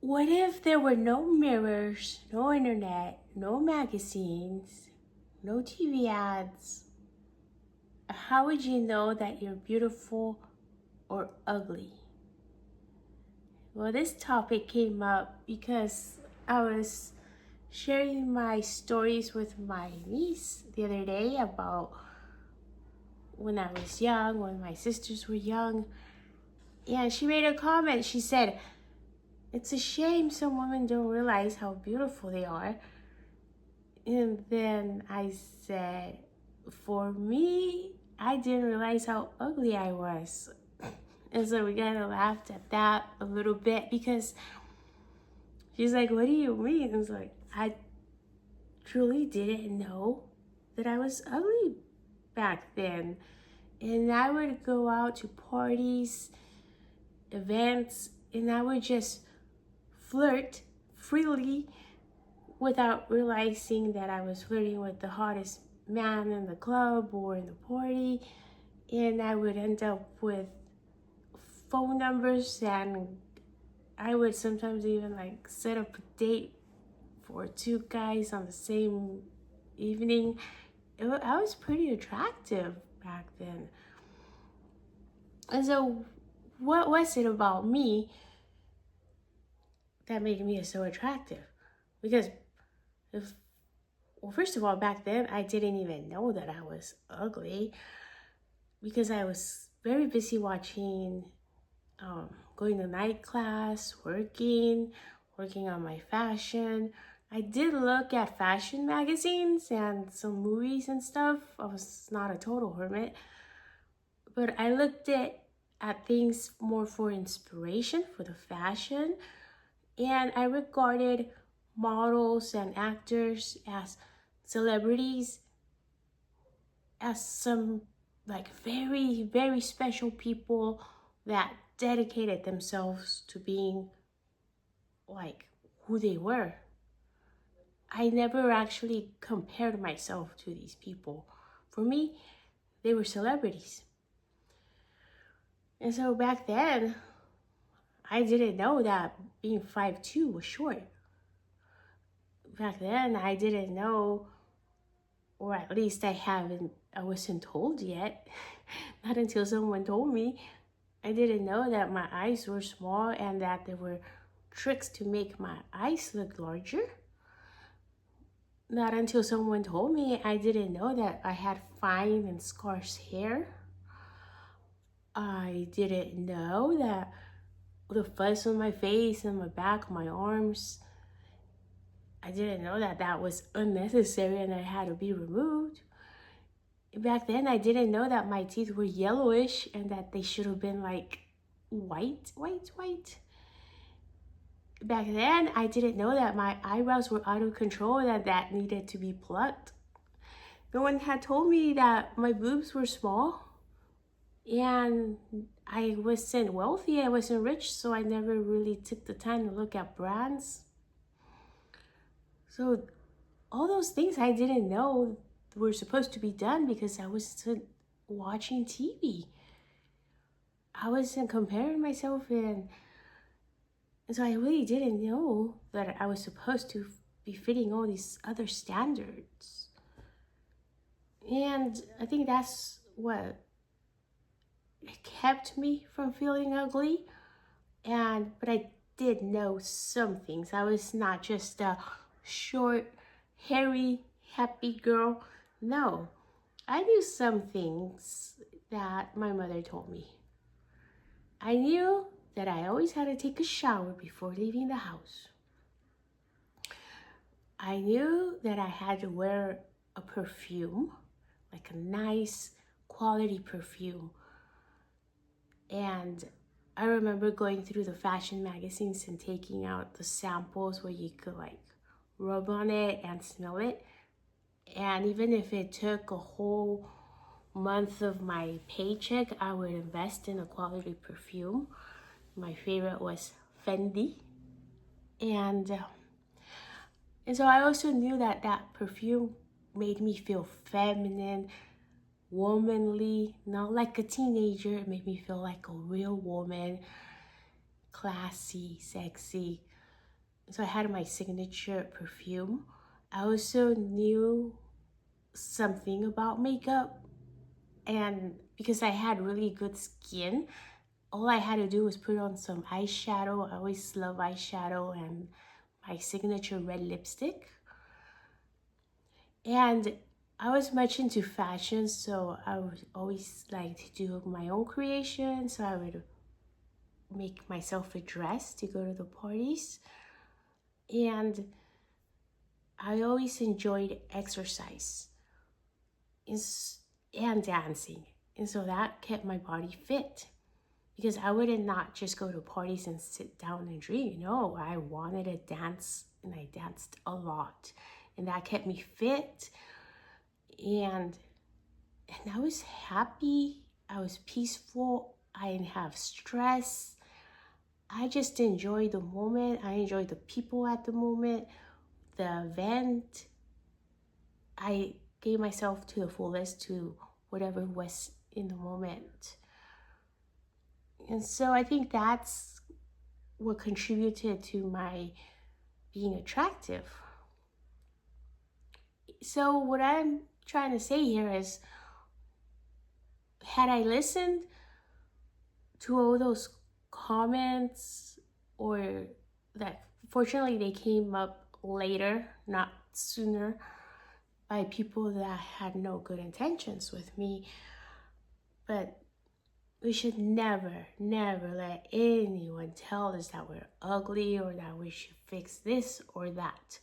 What if there were no mirrors, no internet, no magazines, no TV ads? How would you know that you're beautiful or ugly? Well, this topic came up because I was sharing my stories with my niece the other day about when I was young, when my sisters were young. And she made a comment. She said, "It's a shame some women don't realize how beautiful they are." And then I said, "For me, I didn't realize how ugly I was." And so we kind of laughed at that a little bit because she's like, "What do you mean?" I was like, "I truly didn't know that I was ugly back then." And I would go out to parties, events, and I would just flirt freely without realizing that I was flirting with the hottest man in the club or in the party. And I would end up with phone numbers, and I would sometimes even like set up a date for two guys on the same evening. I was pretty attractive back then. And so what was it about me that made me so attractive? Because well, first of all, back then I didn't even know that I was ugly because I was very busy watching, going to night class, working on my fashion. I did look at fashion magazines and some movies and stuff. I was not a total hermit, but I looked at things more for inspiration, for the fashion, and I regarded models and actors as celebrities, as some like very, very special people that dedicated themselves to being like who they were. I never actually compared myself to these people. For me, they were celebrities. And so back then, I didn't know that being 5'2" was short. Back then, I didn't know, or at least I wasn't told yet, not until someone told me. I didn't know that my eyes were small and that there were tricks to make my eyes look larger. Not until someone told me. I didn't know that I had fine and scarce hair. I didn't know that the fuzz on my face and my back, my arms, I didn't know that that was unnecessary and it had to be removed. Back then, I didn't know that my teeth were yellowish and that they should have been like white. Back then, I didn't know that my eyebrows were out of control and that needed to be plucked. No one had told me that my boobs were small, and I wasn't wealthy, I wasn't rich, so I never really took the time to look at brands. So all those things I didn't know were supposed to be done because I wasn't watching TV. I wasn't comparing myself, and so I really didn't know that I was supposed to be fitting all these other standards. And I think that's what kept me from feeling ugly. But I did know some things. I was not just a short, hairy, happy girl. No, I knew some things that my mother told me. I knew that I always had to take a shower before leaving the house. I knew that I had to wear a perfume, like a nice quality perfume. And I remember going through the fashion magazines and taking out the samples where you could like rub on it and smell it. And even if it took a whole month of my paycheck, I would invest in a quality perfume. My favorite was Fendi. And so I also knew that that perfume made me feel feminine, womanly, not like a teenager. It made me feel like a real woman, classy, sexy. So I had my signature perfume. I also knew something about makeup, and because I had really good skin, all I had to do was put on some eyeshadow. I always love eyeshadow, and my signature red lipstick. And I was much into fashion, so I would always like to do my own creation. So I would make myself a dress to go to the parties. And I always enjoyed exercise and dancing. And so that kept my body fit, because I wouldn't not just go to parties and sit down and drink. No, I wanted to dance, and I danced a lot. And that kept me fit. And I was happy. I was peaceful. I didn't have stress. I just enjoyed the moment. I enjoyed the people at the moment, the event. I gave myself to the fullest to whatever was in the moment. And so I think that's what contributed to my being attractive. So what I'm trying to say here is, had I listened to all those comments, or that fortunately they came up later, not sooner, by people that had no good intentions with me, but we should never, never let anyone tell us that we're ugly or that we should fix this or that.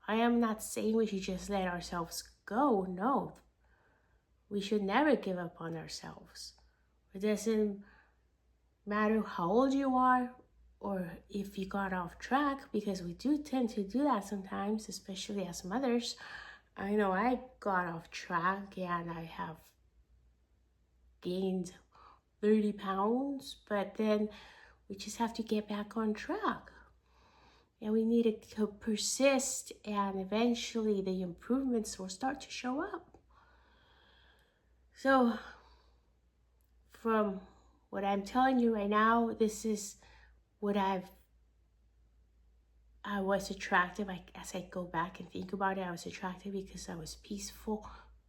I am not saying we should just let ourselves go. No, we should never give up on ourselves. It doesn't matter how old you are or if you got off track, because we do tend to do that sometimes, especially as mothers. I know I got off track and I have gained 30 pounds, but then we just have to get back on track. And we need to persist, and eventually the improvements will start to show up. So from what I'm telling you right now, this is what I was attractive. As I go back and think about it, I was attractive because I was peaceful,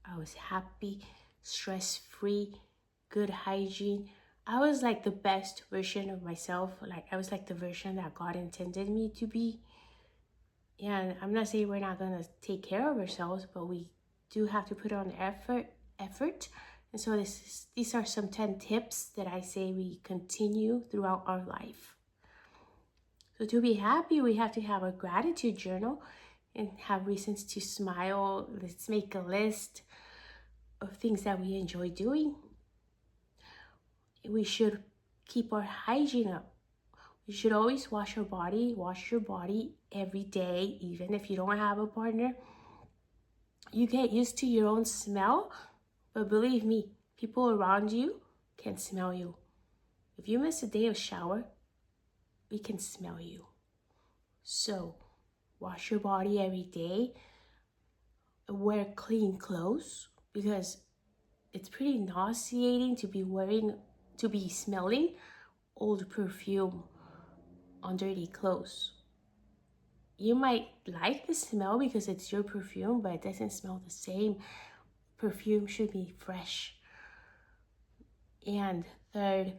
I was happy, stress-free, good hygiene. I was like the best version of myself. Like I was like the version that God intended me to be. And I'm not saying we're not gonna take care of ourselves, but we do have to put on effort. And so these are some 10 tips that I say we continue throughout our life. So to be happy, we have to have a gratitude journal and have reasons to smile. Let's make a list of things that we enjoy doing. We should keep our hygiene up. You should always wash your body. Wash your body every day, even if you don't have a partner. You get used to your own smell, but believe me, people around you can smell you. If you miss a day of shower, we can smell you. So wash your body every day. Wear clean clothes, because it's pretty nauseating to be smelling old perfume on dirty clothes. You might like the smell because it's your perfume, but it doesn't smell the same. Perfume should be fresh. And third,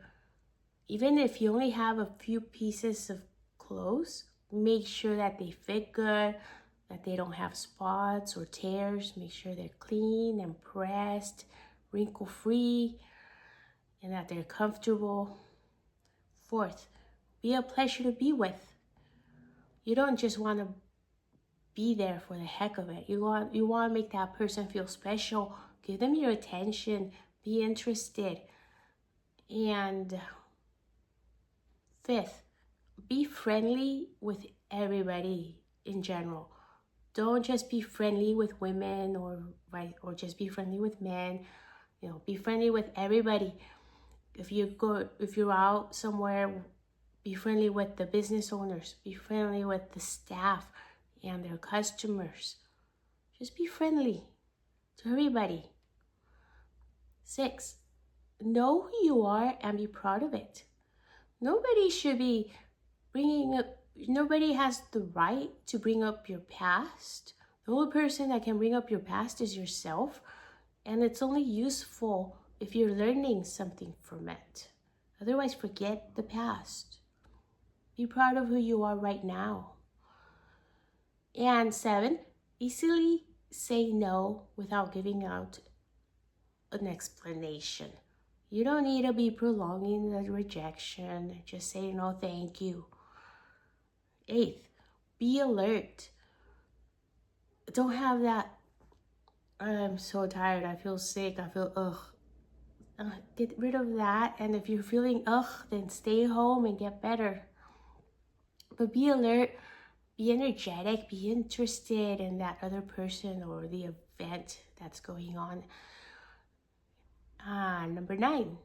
even if you only have a few pieces of clothes, make sure that they fit good, that they don't have spots or tears. Make sure they're clean and pressed, wrinkle-free, and that they're comfortable. Fourth, be a pleasure to be with. You don't just want to be there for the heck of it. You want to make that person feel special. Give them your attention. Be interested. And fifth, be friendly with everybody in general. Don't just be friendly with women or just be friendly with men. Be friendly with everybody. If you're out somewhere, be friendly with the business owners. Be friendly with the staff and their customers. Just be friendly to everybody. 6, know who you are and be proud of it. Nobody should be bringing up nobody has the right to bring up your past. The only person that can bring up your past is yourself, and it's only useful if you're learning something from it. Otherwise, forget the past. Be proud of who you are right now. And 7, easily say no without giving out an explanation. You don't need to be prolonging the rejection. Just say no, thank you. 8, be alert. Don't have that, I'm so tired, I feel sick, I feel ugh. Get rid of that. And if you're feeling ugh, then stay home and get better. But be alert, be energetic, be interested in that other person or the event that's going on. Number 9,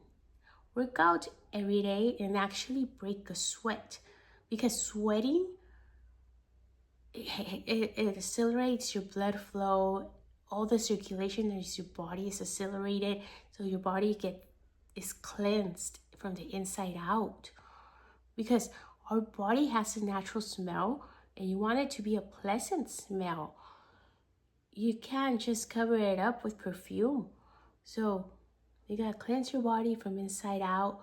work out every day and actually break a sweat, because sweating, it accelerates your blood flow. All the circulation in your body is accelerated, so your body is cleansed from the inside out. Because our body has a natural smell, and you want it to be a pleasant smell. You can't just cover it up with perfume. So you gotta cleanse your body from inside out.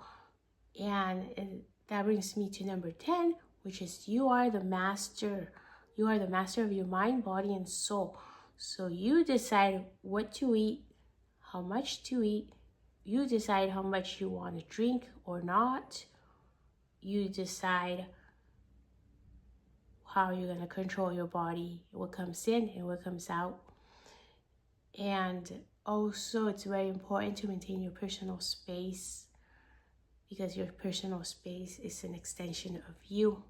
And that brings me to number 10, which is you are the master. You are the master of your mind, body, and soul. So you decide what to eat, how much to eat. You decide how much you want to drink or not. You decide how you're going to control your body, what comes in and what comes out. And also, it's very important to maintain your personal space, because your personal space is an extension of you.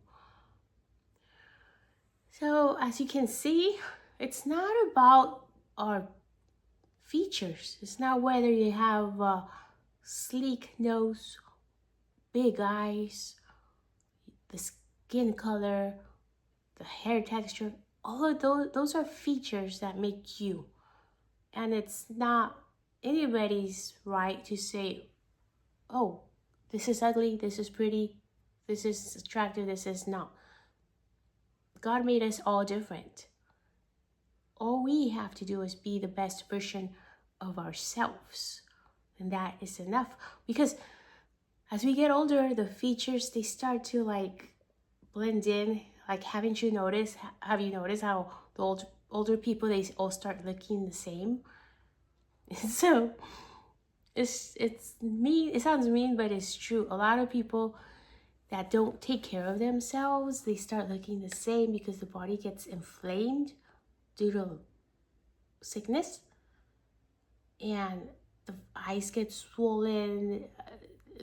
So as you can see, it's not about our features. It's not whether you have a sleek nose, big eyes, the skin color, the hair texture. All of those are features that make you. And it's not anybody's right to say, oh, this is ugly, this is pretty, this is attractive, this is not. God made us all different. All we have to do is be the best version of ourselves. And that is enough. Because as we get older, the features, they start to blend in. Have you noticed how the older people, they all start looking the same? So it's mean. It sounds mean, but it's true. A lot of people that don't take care of themselves, they start looking the same because the body gets inflamed due to sickness, and the eyes get swollen,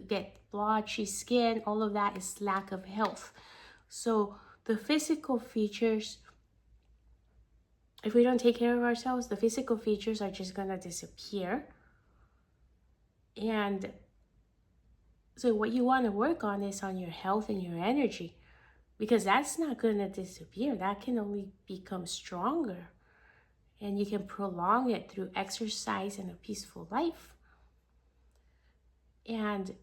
get blotchy skin. All of that is lack of health. So the physical features, if we don't take care of ourselves, the physical features are just gonna disappear. And so what you want to work on is on your health and your energy, because that's not gonna disappear. That can only become stronger. And you can prolong it through exercise and a peaceful life. And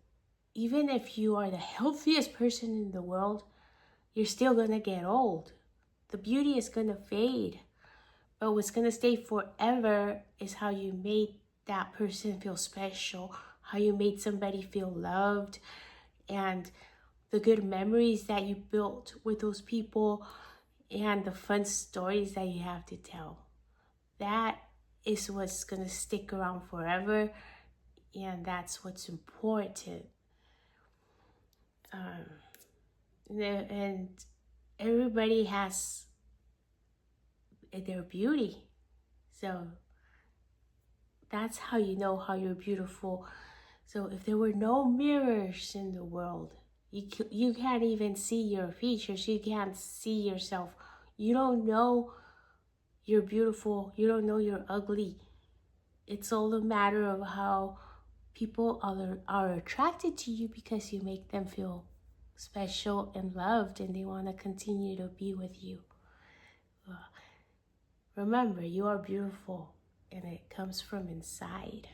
even if you are the healthiest person in the world, you're still gonna get old. The beauty is gonna fade. But what's gonna stay forever is how you made that person feel special, how you made somebody feel loved, and the good memories that you built with those people, and the fun stories that you have to tell. That is what's gonna stick around forever, and that's what's important. And everybody has their beauty, so that's how you know how you're beautiful. So if there were no mirrors in the world, you can't even see your features. You can't see yourself. You don't know you're beautiful. You don't know you're ugly. It's all a matter of how people are attracted to you, because you make them feel special and loved, and they want to continue to be with you. Remember, you are beautiful, and it comes from inside.